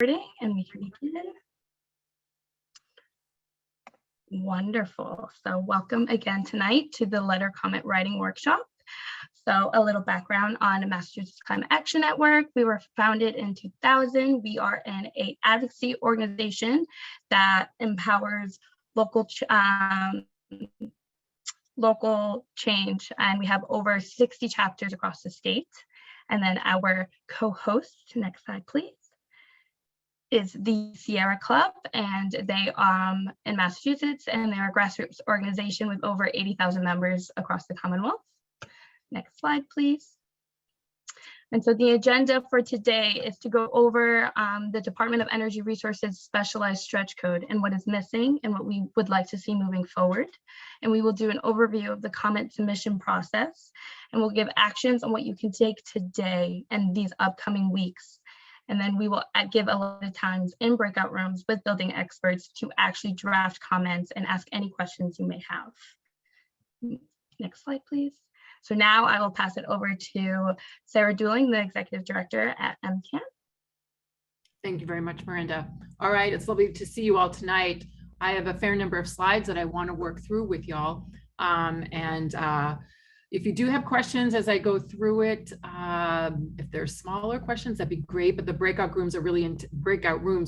And we can begin. Wonderful. So welcome again tonight to the letter comment writing workshop. So a little background on Massachusetts Climate Action Network. We were founded in 2000. We are an advocacy organization that empowers local change, and we have over 60 chapters across the state. And then our co-host, next slide, please, is the Sierra Club, and they in Massachusetts, and they're a grassroots organization with over 80,000 members across the Commonwealth. Next slide, please. And so the agenda for today is to go over the Department of Energy Resources specialized stretch code and what is missing and what we would like to see moving forward. And we will do an overview of the comment submission process, and we'll give actions on what you can take today and these upcoming weeks. And then we will give a lot of times in breakout rooms with building experts to actually draft comments and ask any questions you may have. Next slide, please. So now I will pass it over to Sarah Dooling, the Executive Director at MCAN. Thank you very much, Miranda. All right, it's lovely to see you all tonight. I have a fair number of slides that I want to work through with y'all. If you do have questions as I go through it, if there's smaller questions, that'd be great. But the breakout rooms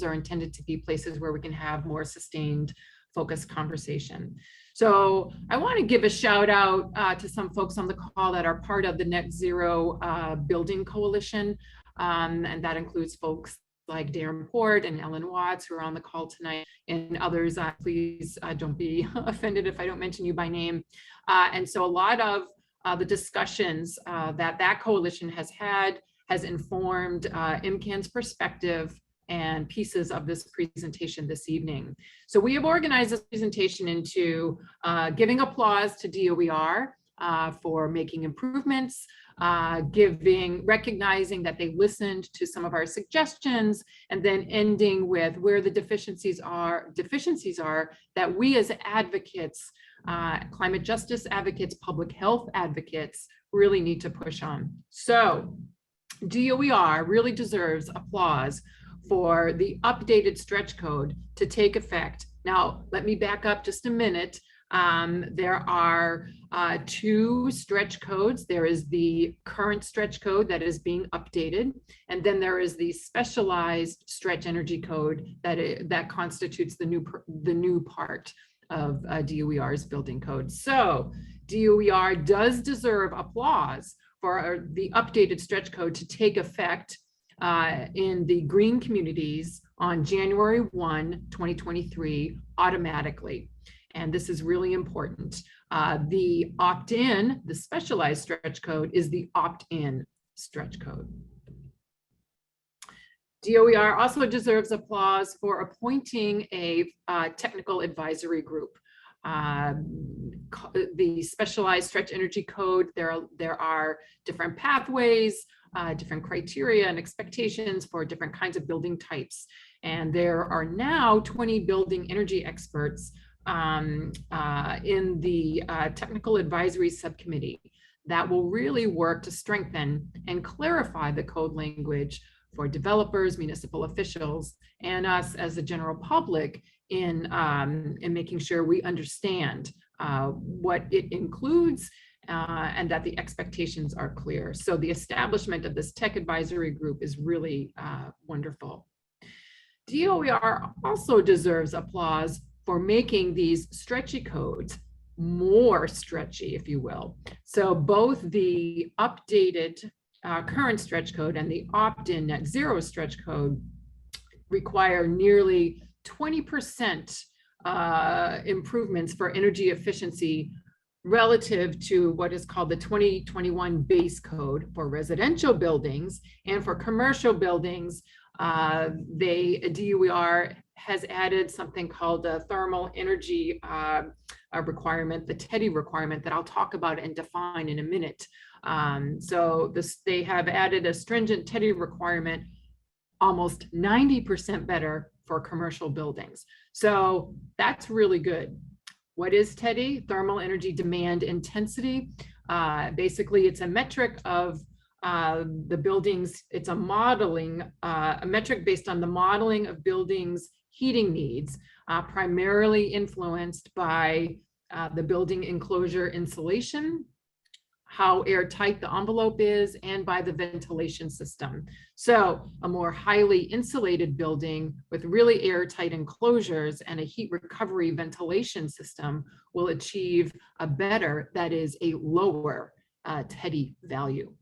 are intended to be places where we can have more sustained, focused conversation. So I want to give a shout out to some folks on the call that are part of the Net Zero Building Coalition, and that includes folks like Darren Port and Ellen Watts, who are on the call tonight, and others. Please don't be offended if I don't mention you by name. And so a lot of the discussions that coalition has had has informed MCAN's perspective and pieces of this presentation this evening. So we have organized this presentation into giving applause to DOER for making improvements, recognizing that they listened to some of our suggestions, and then ending with where the deficiencies are that we as advocates, climate justice advocates, public health advocates, really need to push on. So DOER really deserves applause for the updated stretch code to take effect. Now, let me back up just a minute. There are two stretch codes. There is the current stretch code that is being updated, and then there is the specialized stretch energy code that constitutes the new part of DOER's building code. So DOER does deserve applause for the updated stretch code to take effect in the green communities on January 1, 2023, automatically. And this is really important. The opt-in, the specialized stretch code, is the opt-in stretch code. DOER also deserves applause for appointing a technical advisory group. The specialized stretch energy code, there are different pathways, different criteria and expectations for different kinds of building types. And there are now 20 building energy experts in the technical advisory subcommittee that will really work to strengthen and clarify the code language for developers, municipal officials, and us as the general public in making sure we understand what it includes and that the expectations are clear. So the establishment of this tech advisory group is really wonderful. DOER also deserves applause for making these stretchy codes more stretchy, if you will. So both the updated current stretch code and the opt-in net zero stretch code require nearly 20% improvements for energy efficiency relative to what is called the 2021 base code for residential buildings. And for commercial buildings, DOER has added something called the thermal energy requirement, the TEDI requirement, that I'll talk about and define in a minute. They have added a stringent TEDI requirement, almost 90% better for commercial buildings. So that's really good. What is TEDI? Thermal energy demand intensity. Basically, it's a metric of the buildings, it's a modeling, a metric based on the modeling of buildings' heating needs, primarily influenced by the building enclosure insulation, how airtight the envelope is, and by the ventilation system. So a more highly insulated building with really airtight enclosures and a heat recovery ventilation system will achieve a better, that is a lower TEDI value.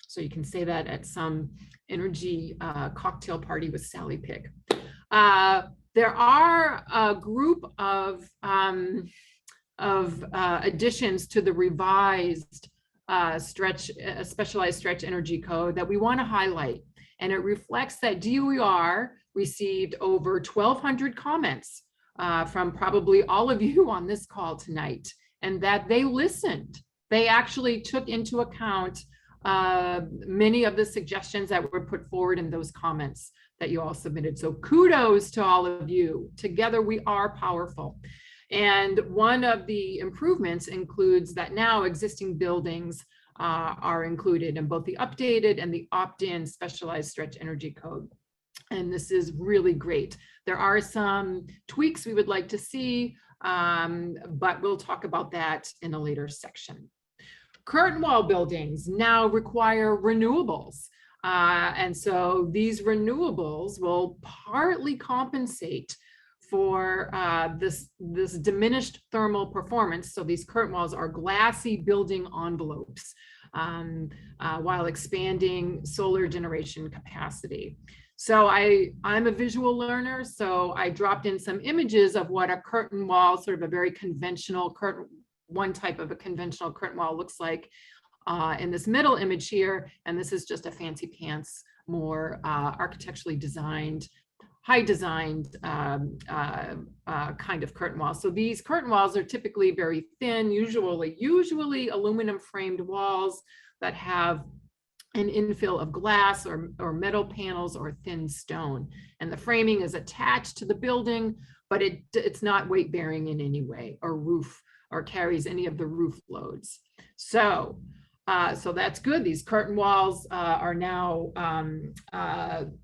So you can say that at some energy cocktail party with Sally Pig. There are a group of additions to the revised specialized stretch energy code that we want to highlight. And it reflects that DOER received over 1,200 comments from probably all of you on this call tonight, and that they listened. They actually took into account many of the suggestions that were put forward in those comments that you all submitted. So kudos to all of you. Together we are powerful. And one of the improvements includes that now existing buildings are included in both the updated and the opt-in specialized stretch energy code. And this is really great. There are some tweaks we would like to see, but we'll talk about that in a later section. Curtain wall buildings now require renewables. And so these renewables will partly compensate for this diminished thermal performance. So these curtain walls are glassy building envelopes while expanding solar generation capacity. So I'm a visual learner, so I dropped in some images of what a curtain wall, sort of a very conventional curtain, one type of a conventional curtain wall looks like in this middle image here. And this is just a fancy pants, more architecturally designed, high designed kind of curtain wall. So these curtain walls are typically very thin, usually aluminum framed walls that have an infill of glass or metal panels or thin stone. And the framing is attached to the building, but it's not weight bearing in any way, or carries any of the roof loads. So that's good. These curtain walls are now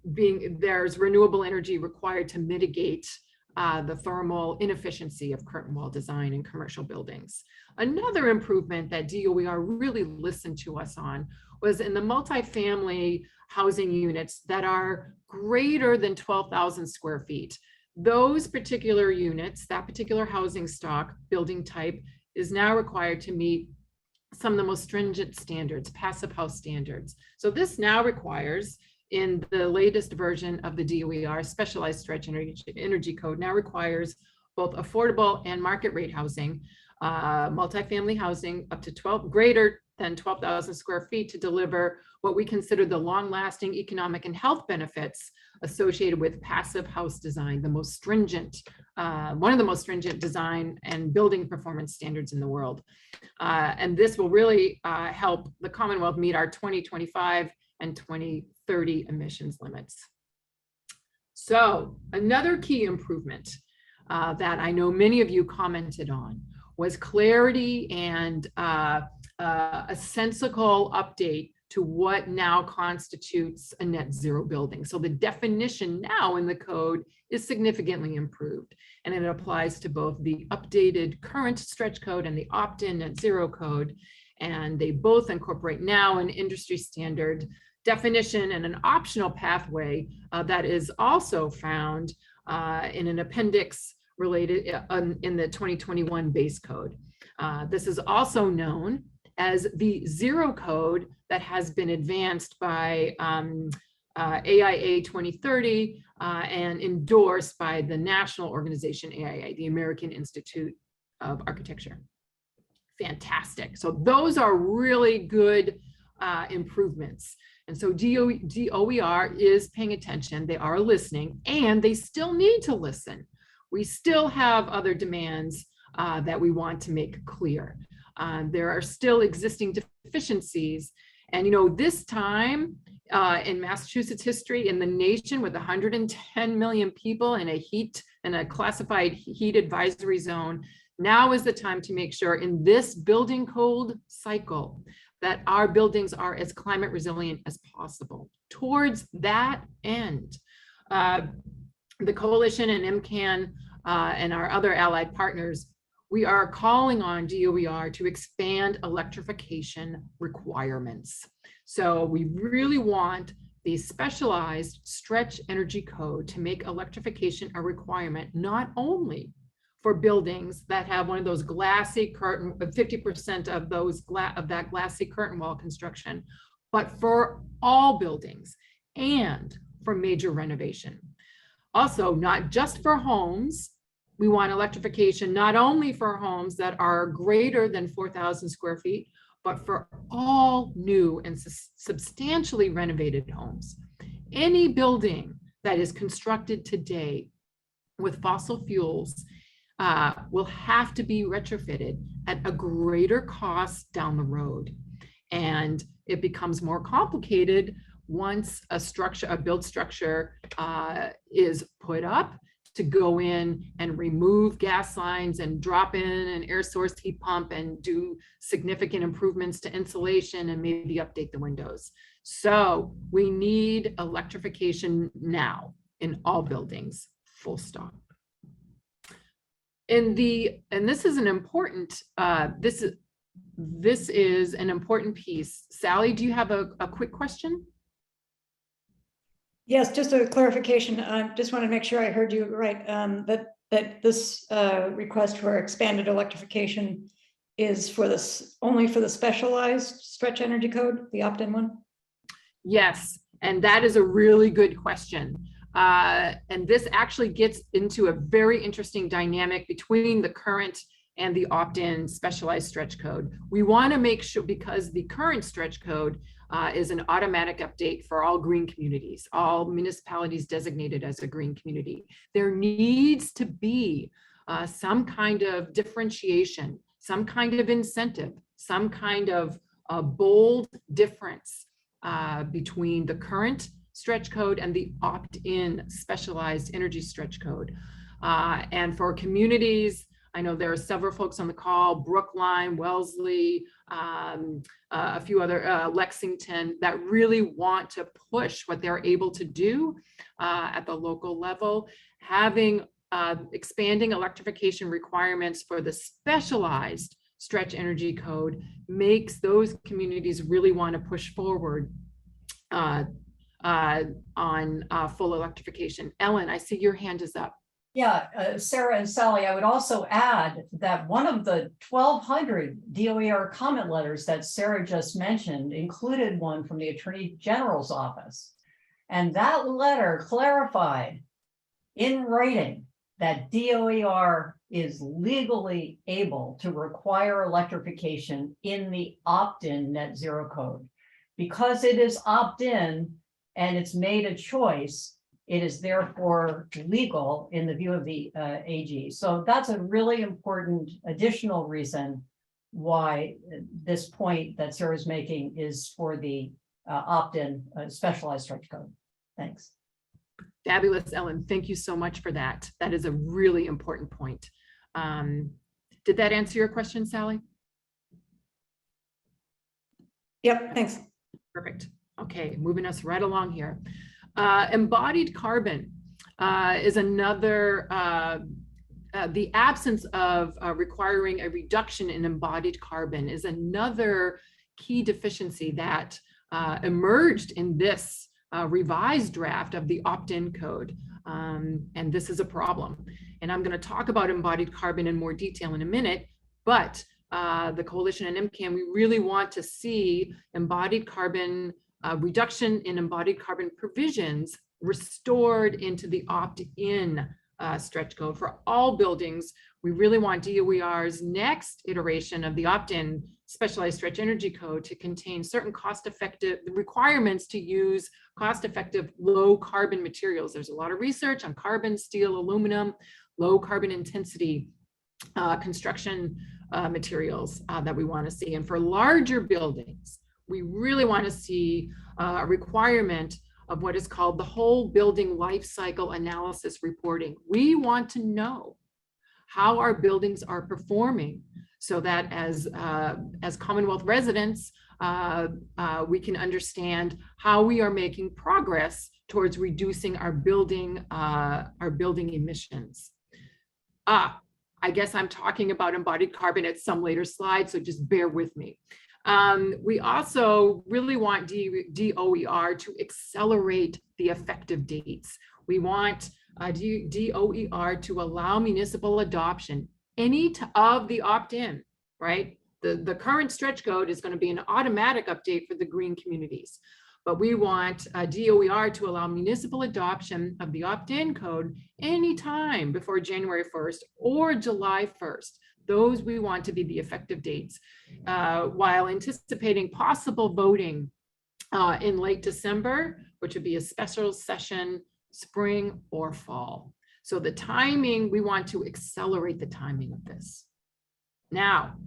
there's renewable energy required to mitigate the thermal inefficiency of curtain wall design in commercial buildings. Another improvement that DOER really listened to us on was in the multifamily housing units that are greater than 12,000 square feet. Those particular units, that particular housing stock, building type, is now required to meet some of the most stringent standards, passive house standards. So this now requires, in the latest version of the DOER specialized stretch energy code, now requires both affordable and market rate housing, multifamily housing up to greater than 12,000 square feet to deliver what we consider the long-lasting economic and health benefits associated with passive house design, the most stringent, one of the most stringent design and building performance standards in the world. And this will really help the Commonwealth meet our 2025 and 2030 emissions limits. So another key improvement that I know many of you commented on was clarity and a sensical update to what now constitutes a net zero building. So the definition now in the code is significantly improved, and it applies to both the updated current stretch code and the opt-in net zero code. And they both incorporate now an industry standard definition and an optional pathway that is also found in an appendix related in the 2021 base code. This is also known as the zero code that has been advanced by AIA 2030 and endorsed by the national organization AIA, the American Institute of Architecture. Fantastic. So those are really good improvements. And so DOER is paying attention, they are listening, and they still need to listen. We still have other demands that we want to make clear. There are still existing deficiencies. And this time in Massachusetts history, in the nation with 110 million people in a classified heat advisory zone, now is the time to make sure in this building code cycle that our buildings are as climate resilient as possible. Towards that end, the coalition and MCAN and our other allied partners, we are calling on DOER to expand electrification requirements. So we really want the specialized stretch energy code to make electrification a requirement, not only for buildings that have one of those glassy curtain, 50% of those that glassy curtain wall construction, but for all buildings and for major renovation. Also, not just for homes, we want electrification not only for homes that are greater than 4,000 square feet, but for all new and substantially renovated homes. Any building that is constructed today with fossil fuels will have to be retrofitted at a greater cost down the road. And it becomes more complicated once a built structure is put up, to go in and remove gas lines and drop in an air source heat pump and do significant improvements to insulation and maybe update the windows. So we need electrification now in all buildings, full stop. And this is an important, this is an important piece. Sally, do you have a quick question? Yes, just a clarification. I just want to make sure I heard you right. That this request for expanded electrification is for this only for the specialized stretch energy code, the opt-in one? Yes, and that is a really good question. And this actually gets into a very interesting dynamic between the current and the opt-in specialized stretch code. We want to make sure, because the current stretch code is an automatic update for all green communities, all municipalities designated as a green community. There needs to be some kind of differentiation, some kind of incentive, some kind of bold difference between the current stretch code and the opt-in specialized energy stretch code. And for communities, I know there are several folks on the call, Brookline, Wellesley, a few other, Lexington, that really want to push what they're able to do at the local level. Having expanding electrification requirements for the specialized stretch energy code makes those communities really want to push forward on full electrification. Ellen, I see your hand is up. Yeah, Sarah and Sally, I would also add that one of the 1,200 DOER comment letters that Sarah just mentioned included one from the Attorney General's office. And that letter clarified in writing that DOER is legally able to require electrification in the opt-in net zero code. Because it is opt-in and it's made a choice, it is therefore legal in the view of the AG. So that's a really important additional reason why this point that Sarah's making is for the opt-in specialized stretch code. Thanks. Fabulous, Ellen. Thank you so much for that. That is a really important point. Did that answer your question, Sally? Yep, thanks. Perfect. Okay, moving us right along here. Embodied carbon is another, the absence of requiring a reduction in embodied carbon is another key deficiency that emerged in this revised draft of the opt-in code. And this is a problem. And I'm going to talk about embodied carbon in more detail in a minute, but the coalition and MCAN, we really want to see embodied carbon reduction in embodied carbon provisions restored into the opt-in stretch code for all buildings. We really want DOER's next iteration of the opt-in specialized stretch energy code to contain certain cost-effective requirements to use cost-effective low carbon materials. There's a lot of research on carbon, steel, aluminum, low carbon intensity construction materials that we want to see. And for larger buildings, we really want to see a requirement of what is called the whole building life cycle analysis reporting. We want to know how our buildings are performing so that as Commonwealth residents, we can understand how we are making progress towards reducing our building emissions. I guess I'm talking about embodied carbon at some later slide, so just bear with me. We also really want DOER to accelerate the effective dates. We want DOER to allow municipal adoption of the opt-in, right? The current stretch code is going to be an automatic update for the green communities. But we want DOER to allow municipal adoption of the opt-in code anytime before January 1st or July 1st. Those we want to be the effective dates, while anticipating possible voting in late December, which would be a special session, spring or fall. So the timing, we want to accelerate the timing of this. Now,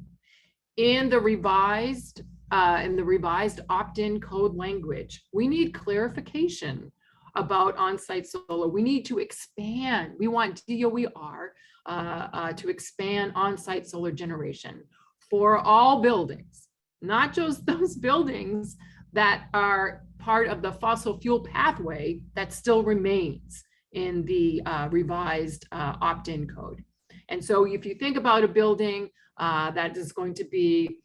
in the revised opt-in code language, we need clarification about on-site solar. We need to expand. We want DOER to expand on-site solar generation for all buildings, not just those buildings that are part of the fossil fuel pathway that still remains in the revised opt-in code. And so if you think about a building that is going to be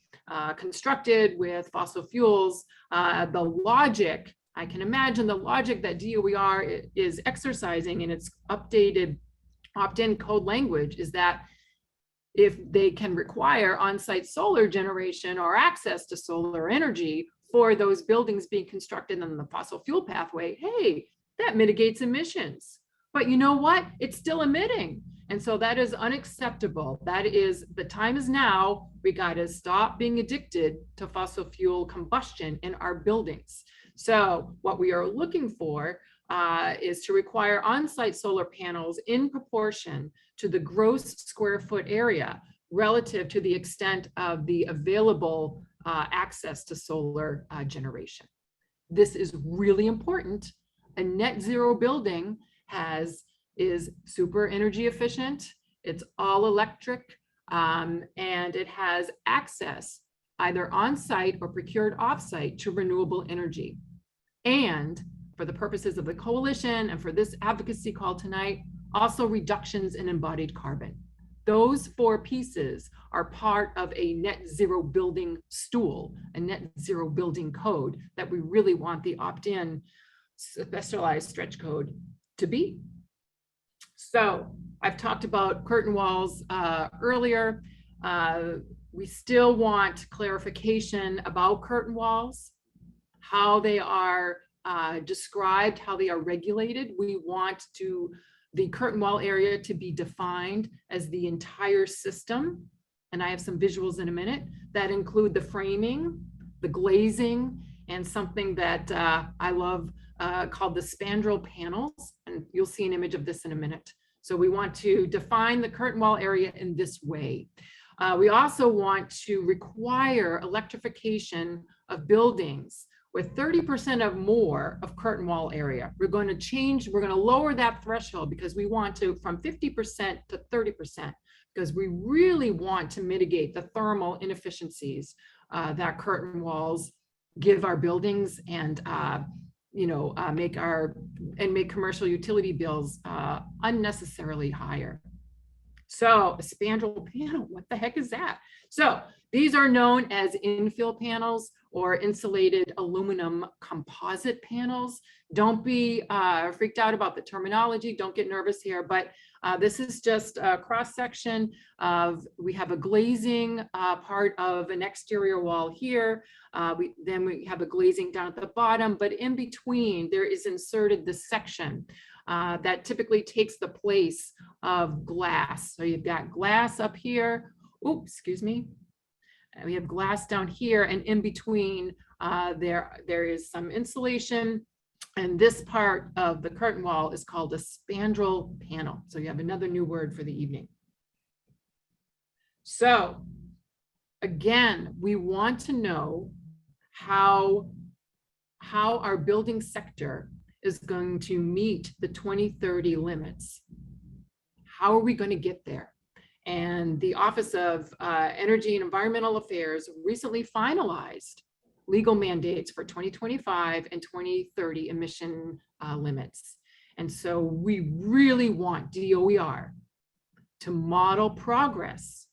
constructed with fossil fuels, the logic, I can imagine the logic that DOER is exercising in its updated opt-in code language is that if they can require on-site solar generation or access to solar energy for those buildings being constructed in the fossil fuel pathway, hey, that mitigates emissions. But you know what? It's still emitting. And so that is unacceptable. That is, the time is now. We got to stop being addicted to fossil fuel combustion in our buildings. So what we are looking for is to require on-site solar panels in proportion to the gross square foot area relative to the extent of the available access to solar generation. This is really important. A net zero building is super energy efficient. It's all electric, and it has access either on-site or procured off-site to renewable energy. And for the purposes of the coalition and for this advocacy call tonight, also reductions in embodied carbon. Those four pieces are part of a net zero building stool, a net zero building code that we really want the opt-in specialized stretch code to be. So I've talked about curtain walls earlier. We still want clarification about curtain walls, how they are described, how they are regulated. We want the curtain wall area to be defined as the entire system. And I have some visuals in a minute that include the framing, the glazing, and something that I love called the spandrel panels. And you'll see an image of this in a minute. So we want to define the curtain wall area in this way. We also want to require electrification of buildings with 30% or more of curtain wall area. We're going to lower that threshold because we want to from 50% to 30%, because we really want to mitigate the thermal inefficiencies that curtain walls give our buildings and make commercial utility bills unnecessarily higher. So a spandrel panel, what the heck is that? So these are known as infill panels or insulated aluminum composite panels. Don't be freaked out about the terminology. Don't get nervous here, but this is just a cross section of, we have a glazing part of an exterior wall here. Then we have a glazing down at the bottom, but in between there is inserted this section that typically takes the place of glass. So you've got glass up here. Oops, excuse me. We have glass down here, and in between there is some insulation. And this part of the curtain wall is called a spandrel panel. So you have another new word for the evening. So again, we want to know how our building sector is going to meet the 2030 limits. How are we going to get there? And the Office of Energy and Environmental Affairs recently finalized legal mandates for 2025 and 2030 emission limits. And so we really want DOER to model progress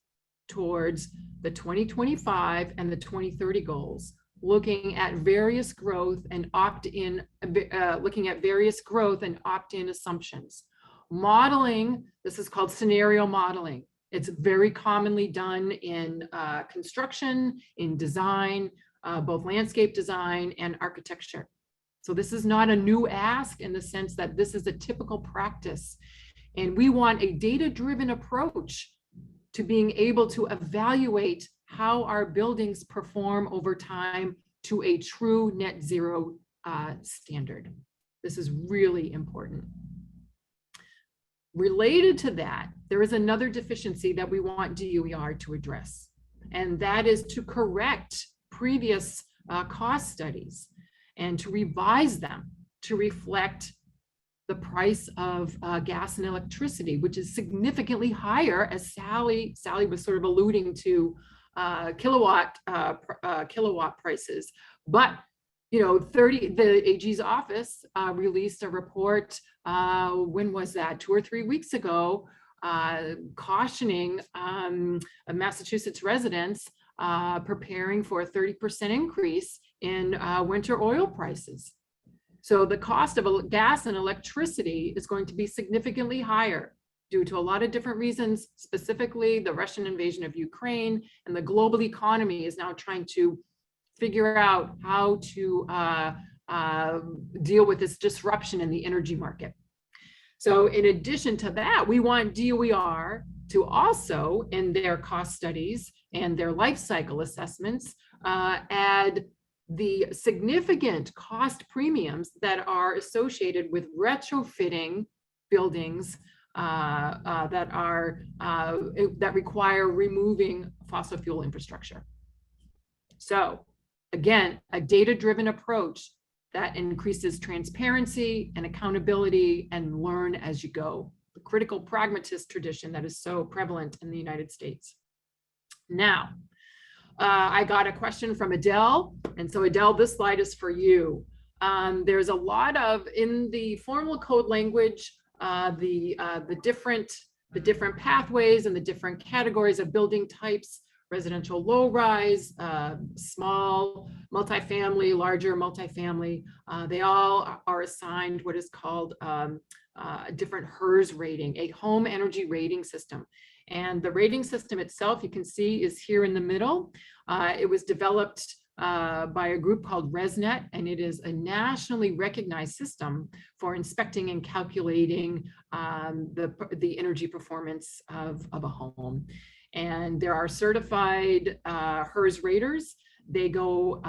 towards the 2025 and the 2030 goals, looking at various growth and opt-in, assumptions. Modeling, this is called scenario modeling. It's very commonly done in construction, in design, both landscape design and architecture. So this is not a new ask in the sense that this is a typical practice. And we want a data-driven approach to being able to evaluate how our buildings perform over time to a true net zero standard. This is really important. Related to that, there is another deficiency that we want DOER to address, and that is to correct previous cost studies and to revise them to reflect the price of gas and electricity, which is significantly higher, as Sally was sort of alluding to, kilowatt prices. But you know, the AG's office released a report, when was that, 2 or 3 weeks ago, cautioning Massachusetts residents preparing for a 30% increase in winter oil prices. So the cost of gas and electricity is going to be significantly higher due to a lot of different reasons, specifically the Russian invasion of Ukraine, and the global economy is now trying to figure out how to deal with this disruption in the energy market. So in addition to that, we want DOER to also, in their cost studies and their life cycle assessments, add the significant cost premiums that are associated with retrofitting buildings that require removing fossil fuel infrastructure. So again, a data-driven approach that increases transparency and accountability and learn as you go. The critical pragmatist tradition that is so prevalent in the United States. Now, I got a question from Adele. And so Adele, this slide is for you. There's a lot of, in the formal code language, the different pathways and the different categories of building types: residential low-rise, small multifamily, larger multifamily. They all are assigned what is called a different HERS rating, a home energy rating system. And the rating system itself, you can see, is here in the middle. It was developed by a group called ResNet, and it is a nationally recognized system for inspecting and calculating the energy performance of a home. And there are certified HERS raters. They go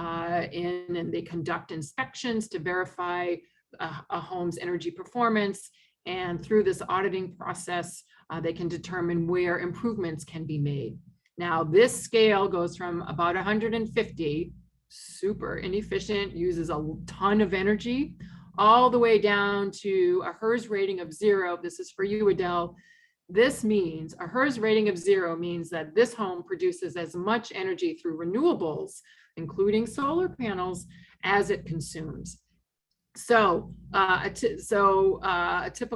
in and they conduct inspections to verify a home's energy performance. And through this auditing process, they can determine where improvements can be made. Now, this scale goes from about 150, super inefficient, uses a ton of energy, all the way down to a HERS rating of 0. This is for you, Adele. This means a HERS rating of 0 means that this home produces as much energy through renewables, including solar panels, as it consumes. So,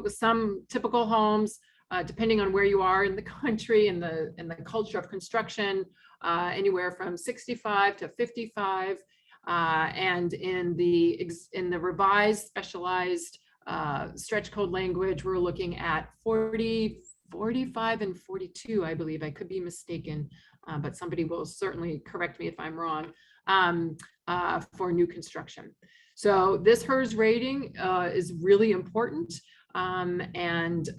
some typical homes, depending on where you are in the country and the culture of construction, anywhere from 65 to 55, and in the revised specialized stretch code language, we're looking at 40, 45, and 42, I believe. I could be mistaken, but somebody will certainly correct me if I'm wrong, for new construction. So this HERS rating is really important, and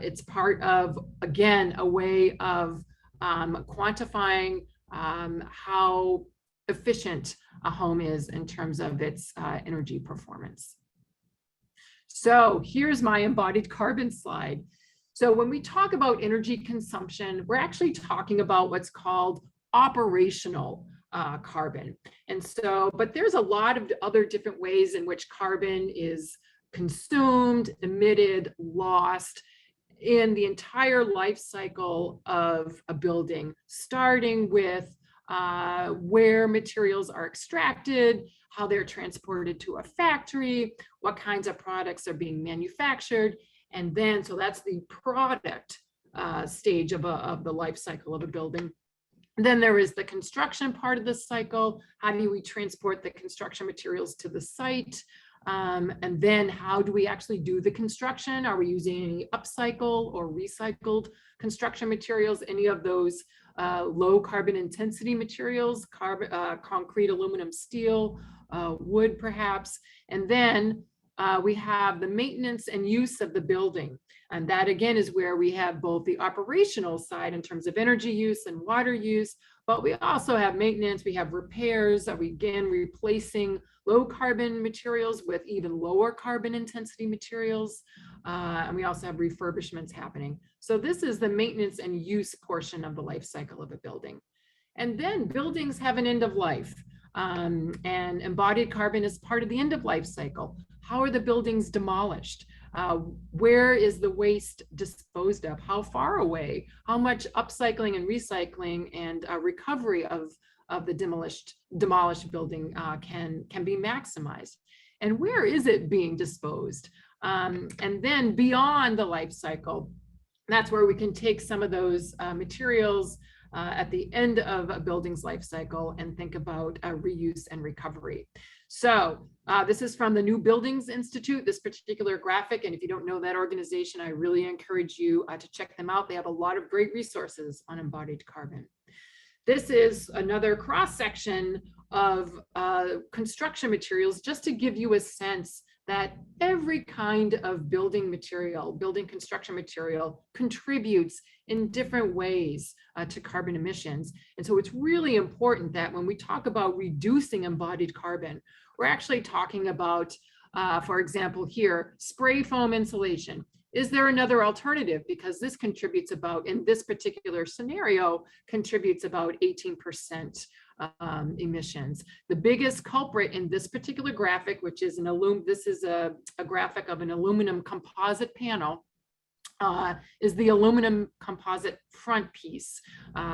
it's part of, again, a way of quantifying how efficient a home is in terms of its energy performance. So here's my embodied carbon slide. So when we talk about energy consumption, we're actually talking about what's called operational carbon. And so, but there's a lot of other different ways in which carbon is consumed, emitted, lost in the entire life cycle of a building, starting with where materials are extracted, how they're transported to a factory, what kinds of products are being manufactured. And then, so that's the product stage of the life cycle of a building. Then there is the construction part of the cycle. How do we transport the construction materials to the site? And then how do we actually do the construction? Are we using any upcycle or recycled construction materials? Any of those low carbon intensity materials, concrete, aluminum, steel, wood perhaps. And then we have the maintenance and use of the building. And that again is where we have both the operational side in terms of energy use and water use, but we also have maintenance, we have repairs, are we again replacing low carbon materials with even lower carbon intensity materials. And we also have refurbishments happening. So this is the maintenance and use portion of the life cycle of a building. And then buildings have an end of life. And embodied carbon is part of the end of life cycle. How are the buildings demolished? Where is the waste disposed of? How far away? How much upcycling and recycling and recovery of the demolished building can be maximized? And where is it being disposed? And then beyond the life cycle, that's where we can take some of those materials at the end of a building's life cycle and think about reuse and recovery. So this is from the New Buildings Institute, this particular graphic. And if you don't know that organization, I really encourage you to check them out. They have a lot of great resources on embodied carbon. This is another cross-section of construction materials, just to give you a sense that every kind of building material, building construction material contributes in different ways to carbon emissions. And so it's really important that when we talk about reducing embodied carbon, we're actually talking about, for example, here, spray foam insulation. Is there another alternative? Because this contributes about, in this particular scenario, contributes about 18% emissions. The biggest culprit in this particular graphic, which is this is a graphic of an aluminum composite panel, is the aluminum composite front piece,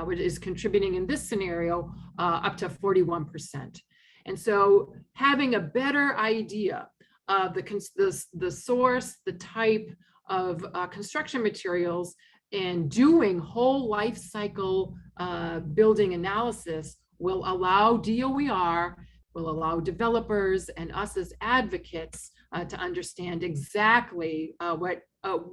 which is contributing in this scenario up to 41%. And so having a better idea of the source, the type of construction materials, and doing whole life cycle building analysis will allow DOER, will allow developers and us as advocates to understand exactly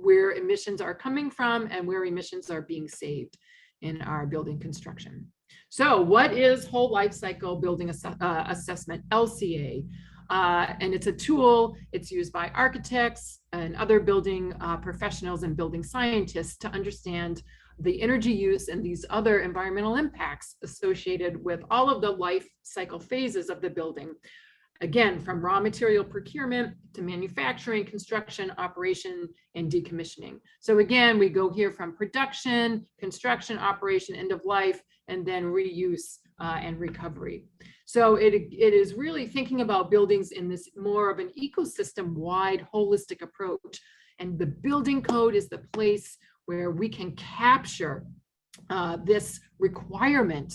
where emissions are coming from and where emissions are being saved in our building construction. So what is whole life cycle building assessment, LCA? And it's a tool, it's used by architects and other building professionals and building scientists to understand the energy use and these other environmental impacts associated with all of the life cycle phases of the building. Again, from raw material procurement to manufacturing, construction, operation, and decommissioning. So again, we go here from production, construction, operation, end of life, and then reuse and recovery. So it is really thinking about buildings in this more of an ecosystem-wide holistic approach. And the building code is the place where we can capture this requirement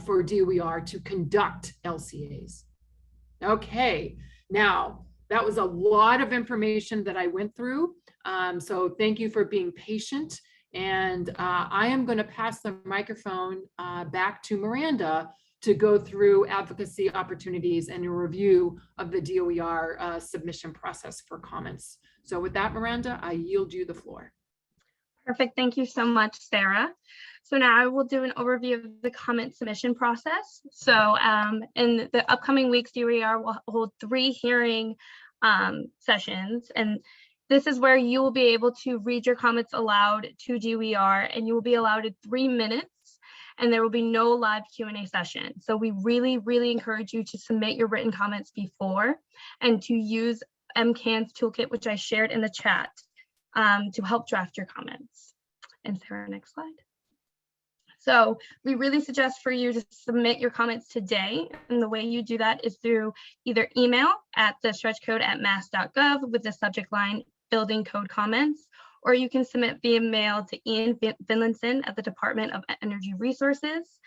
for DOER to conduct LCAs. Okay, now that was a lot of information that I went through. So thank you for being patient. And I am going to pass the microphone back to Miranda to go through advocacy opportunities and a review of the DOER submission process for comments. So with that, Miranda, I yield you the floor. Perfect. Thank you so much, Sarah. So now I will do an overview of the comment submission process. So in the upcoming weeks, DOER will hold 3 hearing sessions. And this is where you will be able to read your comments aloud to DOER, and you will be allowed 3 minutes, and there will be no live Q&A session. So we really, really encourage you to submit your written comments before and to use MCAN's toolkit, which I shared in the chat, to help draft your comments. And Sarah, next slide. So we really suggest for you to submit your comments today. And the way you do that is through either email at the stretchcode@mass.gov with the subject line building code comments, or you can submit via mail to Ian Finlinson at the Department of Energy Resources.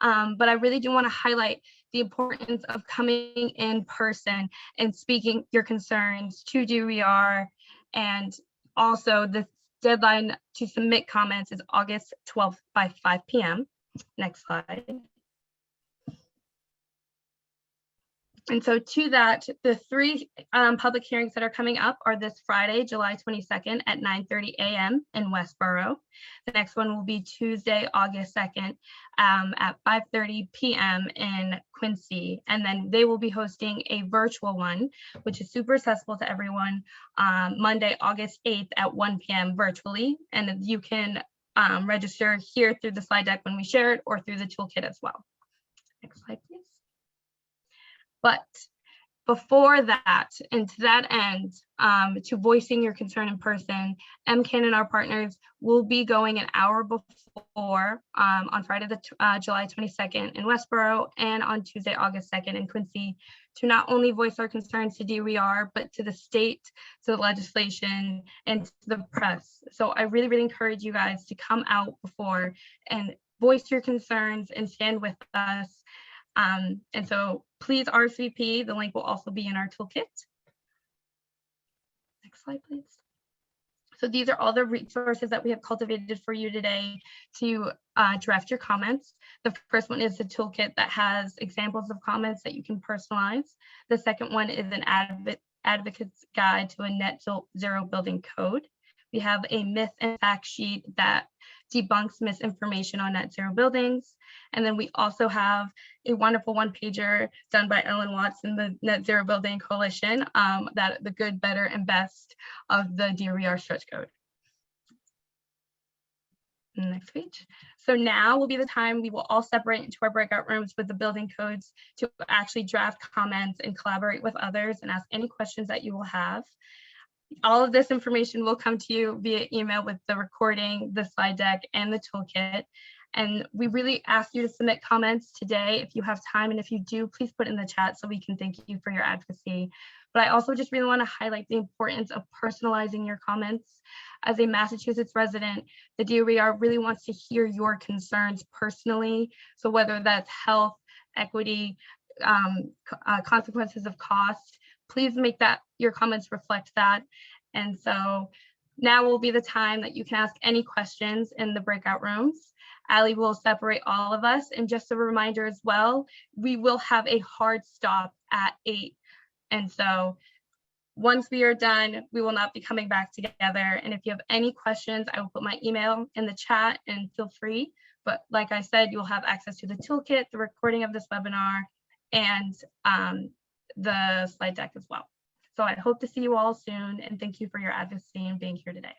But I really do want to highlight the importance of coming in person and speaking your concerns to DOER. And also the deadline to submit comments is August 12th by 5 p.m. Next slide. And so to that, the three public hearings that are coming up are this Friday, July 22nd at 9:30 a.m. in Westboro. The next one will be Tuesday, August 2nd at 5:30 p.m. in Quincy. And then they will be hosting a virtual one, which is super accessible to everyone, Monday, August 8th at 1 p.m. virtually. And you can register here through the slide deck when we share it or through the toolkit as well. Next slide, please. But before that, and to that end, to voicing your concern in person, MCAN and our partners will be going an hour before on Friday, July 22nd in Westboro, and on Tuesday, August 2nd in Quincy, to not only voice our concerns to DOER, but to the state, to the legislation, and to the press. So I really, really encourage you guys to come out before and voice your concerns and stand with us. And so please RSVP. The link will also be in our toolkit. Next slide, please. So these are all the resources that we have cultivated for you today to draft your comments. The first one is the toolkit that has examples of comments that you can personalize. The second one is an advocate's guide to a net zero building code. We have a myth and fact sheet that debunks misinformation on net zero buildings. And then we also have a wonderful one-pager done by Ellen Watts in the Net Zero Building Coalition, that the good, better, and best of the DOER stretch code. Next page. So now will be the time we will all separate into our breakout rooms with the building codes to actually draft comments and collaborate with others and ask any questions that you will have. All of this information will come to you via email with the recording, the slide deck, and the toolkit. And we really ask you to submit comments today if you have time. And if you do, please put in the chat so we can thank you for your advocacy. But I also just really want to highlight the importance of personalizing your comments. As a Massachusetts resident, the DOER really wants to hear your concerns personally. So whether that's health, equity, consequences of cost, please make that your comments reflect that. And so now will be the time that you can ask any questions in the breakout rooms. Ali will separate all of us. And just a reminder as well, we will have a hard stop at 8. And so once we are done, we will not be coming back together. And if you have any questions, I will put my email in the chat and feel free. But like I said, you'll have access to the toolkit, the recording of this webinar, and the slide deck as well. So I hope to see you all soon, and thank you for your advocacy and being here today.